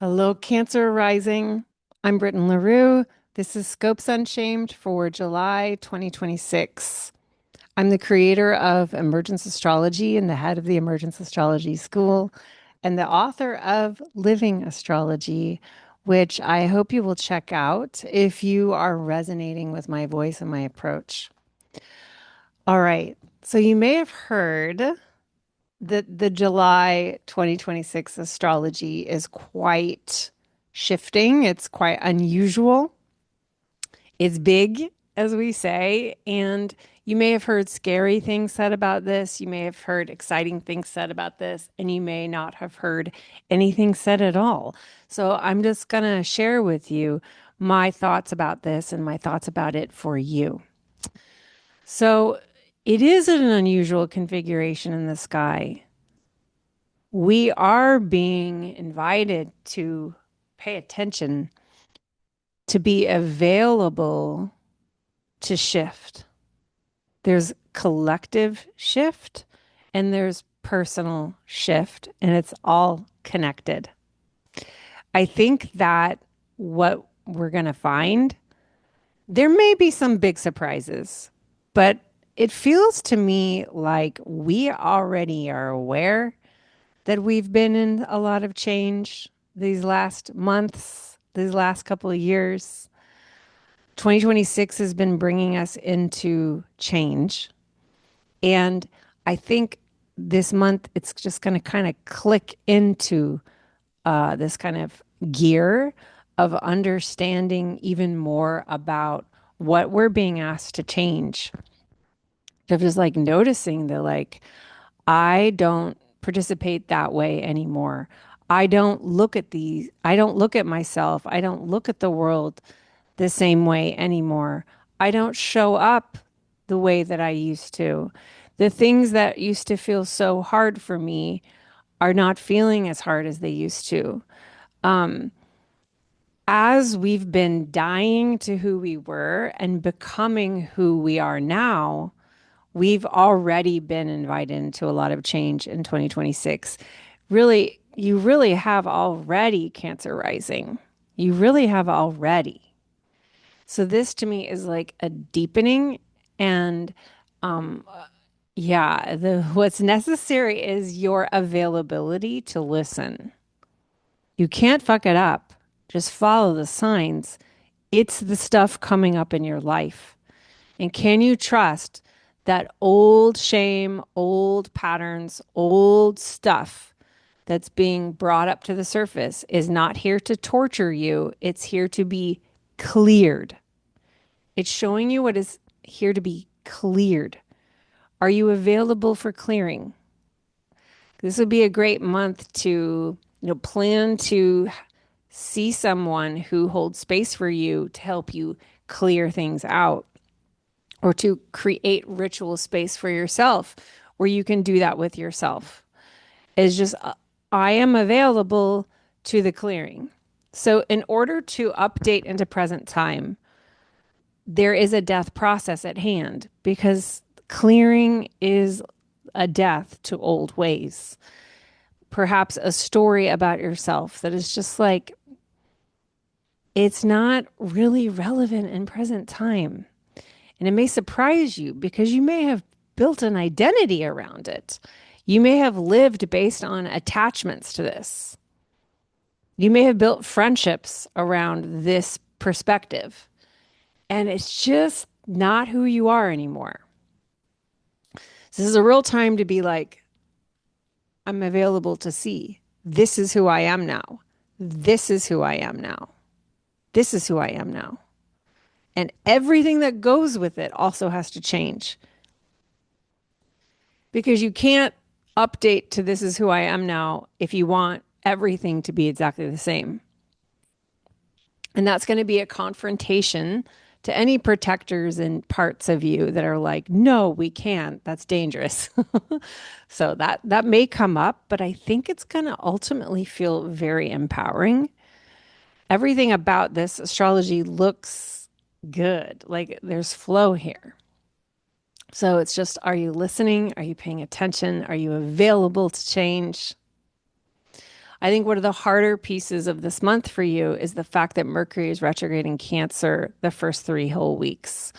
Hello, Cancer Rising. I'm Britten LaRue. This is Scopes Unshamed for July 2026. I'm the creator of Emergence Astrology and the head of the Emergence Astrology School and the author of Living Astrology, which I hope you will check out if you are resonating with my voice and my approach. All right. So you may have heard that the July 2026 astrology is quite shifting. It's quite unusual. It's big, as we say. And you may have heard scary things said about this. You may have heard exciting things said about this. And you may not have heard anything said at all. So I'm just going to share with you my thoughts about this and my thoughts about it for you. So it is an unusual configuration in the sky. We are being invited to pay attention, to be available to shift. There's collective shift and there's personal shift, and it's all connected. I think that what we're going to find, there may be some big surprises, but it feels to me like we already are aware that we've been in a lot of change these last months, these last couple of years. 2026 has been bringing us into change. And I think this month it's just going to kind of click into this kind of gear of understanding even more about what we're being asked to change. Of just like noticing that, like, I don't participate that way anymore. I don't look at myself. I don't look at the world the same way anymore. I don't show up the way that I used to. The things that used to feel so hard for me are not feeling as hard as they used to. As we've been dying to who we were and becoming who we are now, we've already been invited into a lot of change in 2026. Really, you really have already Cancer rising. You really have already. So this to me is like a deepening and yeah, the what's necessary is your availability to listen. You can't fuck it up. Just follow the signs. It's the stuff coming up in your life. And can you trust that old shame, old patterns, old stuff that's being brought up to the surface is not here to torture you? It's here to be cleared. It's showing you what is here to be cleared. Are you available for clearing? This would be a great month to, plan to see someone who holds space for you to help you clear things out, or to create ritual space for yourself where you can do that with yourself. Is just, I am available to the clearing. So, in order to update into present time, there is a death process at hand because clearing is a death to old ways. Perhaps a story about yourself that is just like, it's not really relevant in present time. And it may surprise you because you may have built an identity around it. You may have lived based on attachments to this. You may have built friendships around this perspective. And it's just not who you are anymore. So this is a real time to be like, I'm available to see. This is who I am now. This is who I am now. This is who I am now. And everything that goes with it also has to change. Because you can't update to this is who I am now if you want everything to be exactly the same. And that's going to be a confrontation to any protectors and parts of you that are like, no, we can't. That's dangerous. So that may come up, but I think it's going to ultimately feel very empowering. Everything about this astrology looks good. Like there's flow here. So it's just, are you listening? Are you paying attention? Are you available to change? I think one of the harder pieces of this month for you is the fact that Mercury is retrograde in Cancer the first 3 whole weeks.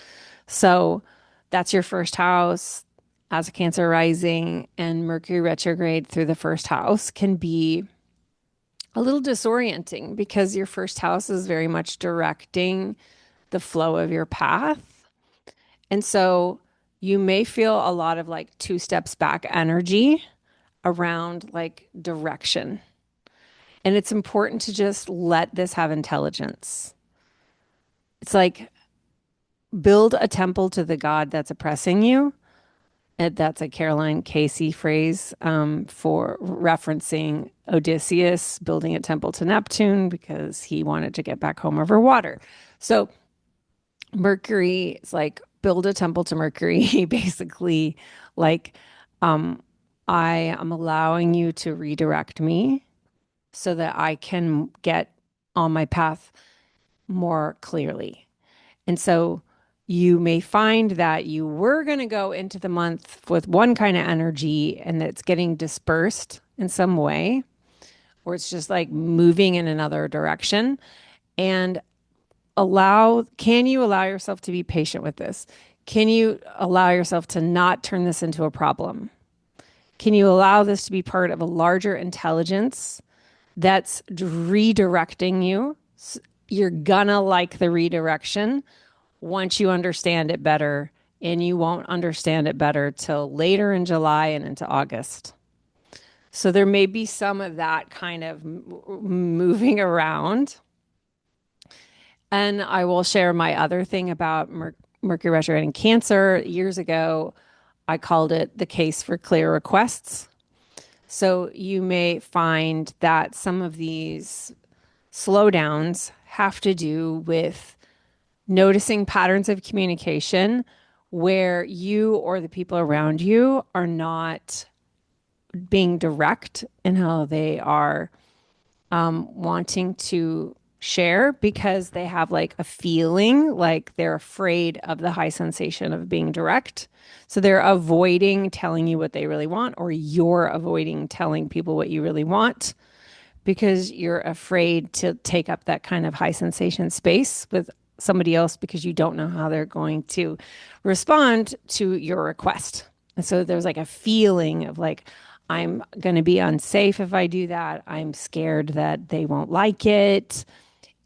So that's your first house as a Cancer rising, and Mercury retrograde through the first house can be a little disorienting because your first house is very much directing the flow of your path. And so you may feel a lot of like two steps back energy around like direction. And it's important to just let this have intelligence. It's like build a temple to the God that's oppressing you. And that's a Caroline Casey phrase for referencing Odysseus building a temple to Neptune because he wanted to get back home over water. So Mercury is like build a temple to Mercury, basically, like um, I am allowing you to redirect me so that I can get on my path more clearly. And so you may find that you were going to go into the month with one kind of energy and it's getting dispersed in some way, or it's just like moving in another direction. And can you allow yourself to be patient with this? Can you allow yourself to not turn this into a problem? Can you allow this to be part of a larger intelligence that's redirecting you? You're gonna like the redirection once you understand it better, and you won't understand it better till later in July and into August. So there may be some of that kind of moving around. And I will share my other thing about Mercury retrograde in Cancer. Years ago, I called it the case for clear requests. So you may find that some of these slowdowns have to do with noticing patterns of communication where you or the people around you are not being direct in how they are wanting to share because they have like a feeling like they're afraid of the high sensation of being direct. So they're avoiding telling you what they really want, or you're avoiding telling people what you really want because you're afraid to take up that kind of high sensation space with somebody else because you don't know how they're going to respond to your request. And so there's like a feeling of like, I'm going to be unsafe if I do that. I'm scared that they won't like it.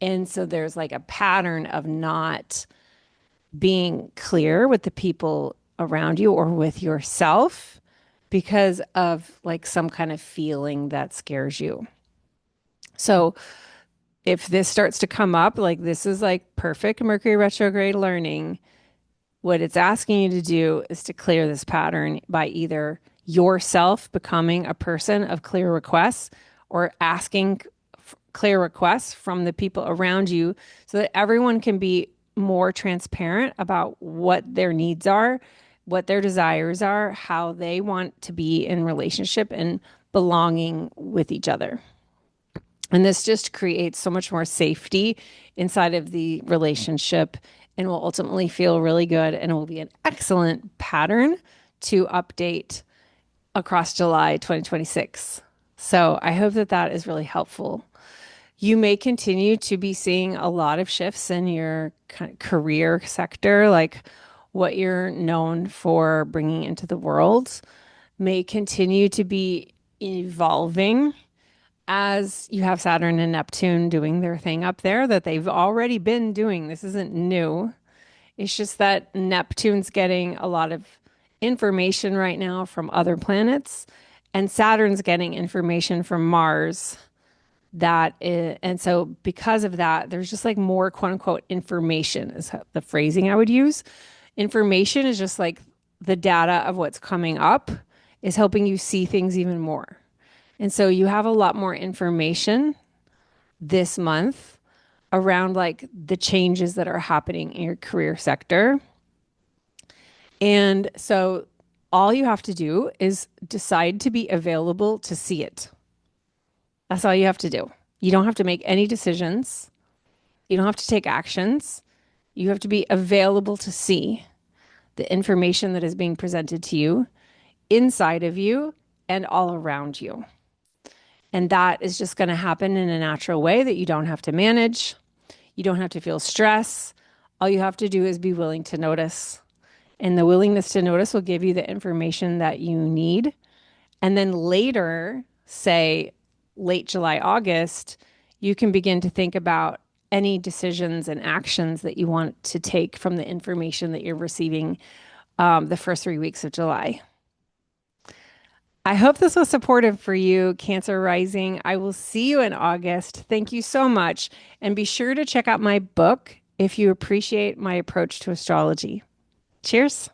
And so there's like a pattern of not being clear with the people around you or with yourself because of like some kind of feeling that scares you. So if this starts to come up, like this is like perfect Mercury retrograde learning. What it's asking you to do is to clear this pattern by either yourself becoming a person of clear requests or asking clear requests from the people around you so that everyone can be more transparent about what their needs are, what their desires are, how they want to be in relationship and belonging with each other. And this just creates so much more safety inside of the relationship and will ultimately feel really good and will be an excellent pattern to update across July 2026. So I hope that that is really helpful. You may continue to be seeing a lot of shifts in your kind of career sector, like what you're known for bringing into the world may continue to be evolving as you have Saturn and Neptune doing their thing up there that they've already been doing. This isn't new. It's just that Neptune's getting a lot of information right now from other planets, and Saturn's getting information from Mars. And so because of that, there's just like more quote unquote information is the phrasing I would use. Information is just like the data of what's coming up is helping you see things even more. And so you have a lot more information this month around like the changes that are happening in your career sector. And so all you have to do is decide to be available to see it. That's all you have to do. You don't have to make any decisions. You don't have to take actions. You have to be available to see the information that is being presented to you inside of you and all around you. And that is just going to happen in a natural way that you don't have to manage. You don't have to feel stress. All you have to do is be willing to notice. And the willingness to notice will give you the information that you need. And then later, say late July, August, you can begin to think about any decisions and actions that you want to take from the information that you're receiving the first 3 weeks of July. I hope this was supportive for you, Cancer Rising. I will see you in August. Thank you so much. And be sure to check out my book if you appreciate my approach to astrology. Cheers.